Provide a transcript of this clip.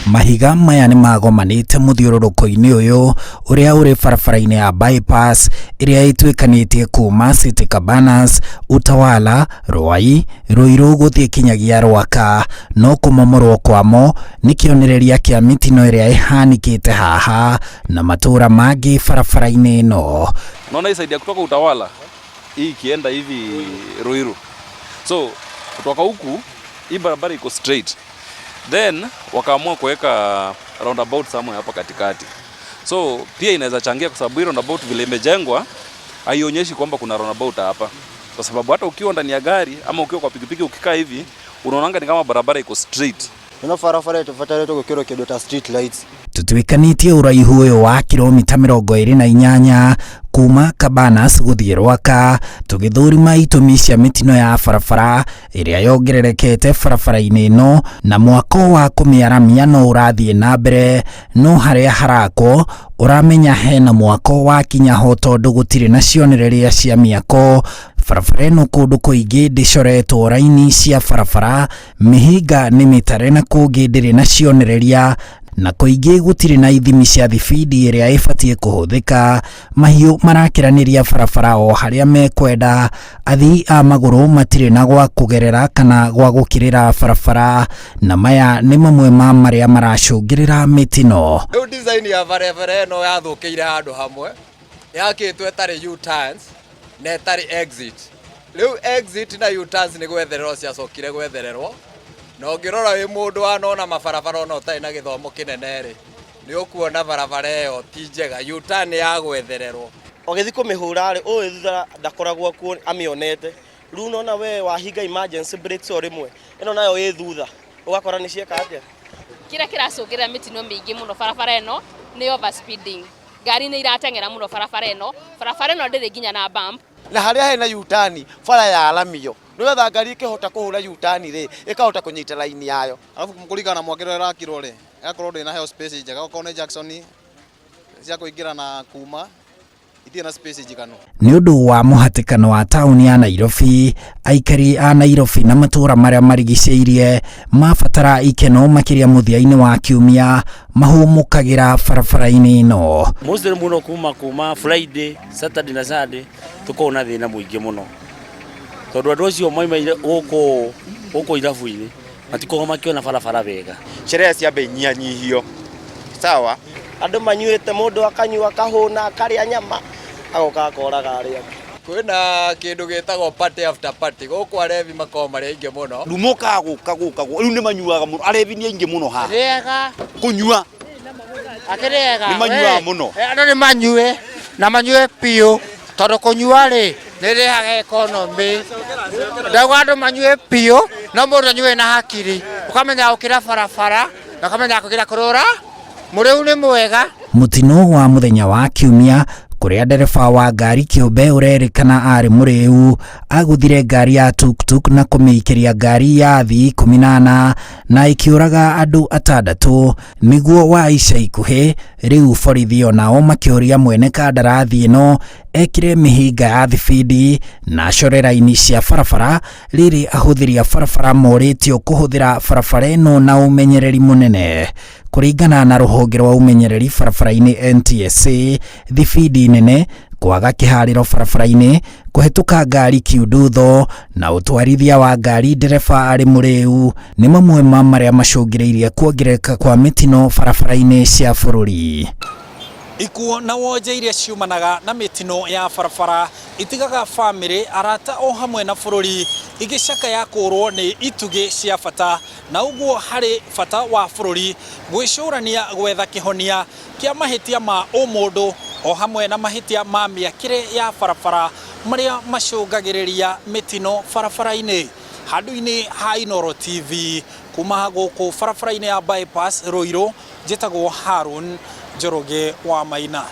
Mahiga maya ni magomanite muthiururuko-ini uyu uria uri barabara-ini ya bypass iria itwikanitie kuma City Cabanas, Utawala, Ruai, Ruiru guthie kinyagia Rwaka, no kumomorwo kwamo ni kionereria kia mitino iria ihanikite haha na matura mangi barabara-ini ino. Naona hii side ya kutoka Utawala hii ikienda hivi Ruiru. So kutoka huku hii barabara iko straight. Then wakaamua kuweka roundabout somewhere hapa katikati. So pia inaweza changia kwa sababu hii roundabout vile imejengwa haionyeshi kwamba kuna roundabout hapa. Kwa sababu hata ukiwa ndani ya gari ama ukiwa kwa pikipiki ukikaa hivi unaonanga ni kama barabara iko straight. Ino barabara tufatare gukiro kindu ta street lights. Tutwikanitie uraihu uyu wa kilomita 28 kuma Cabanas guthie Rwaka, tugithurima itumi cia mitino ya barabara iria yongererekete barabara-ini ino na mwako wa kumiaramia no urathie na mbere, no haria harako uramenya hena mwako wa kinya ho tondu gutire na cionereria cia miako. Barabara ino kundu kuingi ndicoretwo raini cia barabara, mihinga ni mitare na kungi ndiri na cionereria na kuingi gutire na ithimi cia thibidi iria ibatie kuhuthika. Mahiu marakiraniria barabara o haria mekwenda, athii a maguru matire na gwa kugerera kana gwa gukirira barabara, na maya ni mamwe ma maria maracungirira mitino. Riu design ya barabara ino yathukiire handu hamwe, yakitwe tari U-turns na tari exit. Riu exit na U-turns ni gwethererwo ciacokire gwethererwo, na ungirora wi mundu wanona mabarabara ona utai na githomo kinene ri ni ukuona barabara iyo ti njega, U-turn ya gwethererwo. Ogithi kumihura ri uyu thutha ndakoragwo kuo amionete. Riu nona we wahinga emergency brakes o rimwe ino nayo ĩ thutha ugakora ni cieka atia. Kira kiracungirira mitino mingi muno barabara ino ni overspeeding. Gari ni iratengera muno barabara ino ndiri nginya na bump. Na haria hena U-turn bara ya alamio niwetha ngari ikihota kuhura U-turn ri ikahota kunyita line yayo. Alafu kumkulika na mwakiro rakiro ri yakorwo ndi na heo space njega ukone Jackson cia kuingira na kuma itie na space njiganu. Ni undu wa muhatikano wa tauni ya Nairobi, aikari a Nairobi na matura maria marigiceirie mabatara ikeno makiria muthia-ini wa kiumia mahumukagira barabara-ini ino. Mostly muno kuma Friday, Saturday na Sunday tukona thina muingi muno. Tondu andu acio moimaire uko irabu-ini matiko makiona barabara wega. Sherehe ciambe nyihio. Sawa? Andu manyuite mundu akanyua kahuna akaria nyama agoka akoraga aria. Kwina kindu gitagwo party after party guku arevi makoma mari aingi muno. Rumuka guka riu ni manyuaga muno, arevi ni aingi muno ha. Rega Kunyua akirega ni manyua muno. Andu ni manyue na manyue piu tondu kunyua ri ni rihaga economy. Ndagwa andu manyue piu na mundu anyue na hakiri ukamenya ukira barabara na ukamenya kugira kurura muriu ni mwega. Mutino wa muthenya wa kiumia kuria ndereba wa ngari kiumbe urerikana ari muriu aguthire ngari ya tuktuk na kumiikiria ngari ya athii 18 na ikiuraga andu 6 niguo wa ica ikuhi. Riu borithi onao makiuria mwene kandarathi ino ekire mihinga ya thibidi na corera-ini cia barabara riri ahuthiria barabara moritio kuhuthira barabara ino na umenyereri munene. Kuringana na ruhonge rwa umenyereri barabara-ini NTSA, thibidi nene, kwaga kihariro barabara-ini, kuhituka ngari kiundutho na utwarithia wa ngari ndereba ari muriu ni mamwe ma maria macungiriirie kuongereka kwa mitino barabara-ini cia bururi. Ikuo na wonje iria ciumanaga na mitino ya barabara itigaga family, arata o hamwe na bururi igicaka ya kurwo ni itugi cia bata, na uguo hari bata wa bururi gwicurania gwetha kihonia kia mahitia ma umundu o hamwe na mahitia ma miakire ya barabara maria macungagiriria mitino barabara-ini. Handu-ini ha Inooro TV kuma guku barabara-ini ya bypass Ruiru, njitagwo Harun Njoroge wa Maina.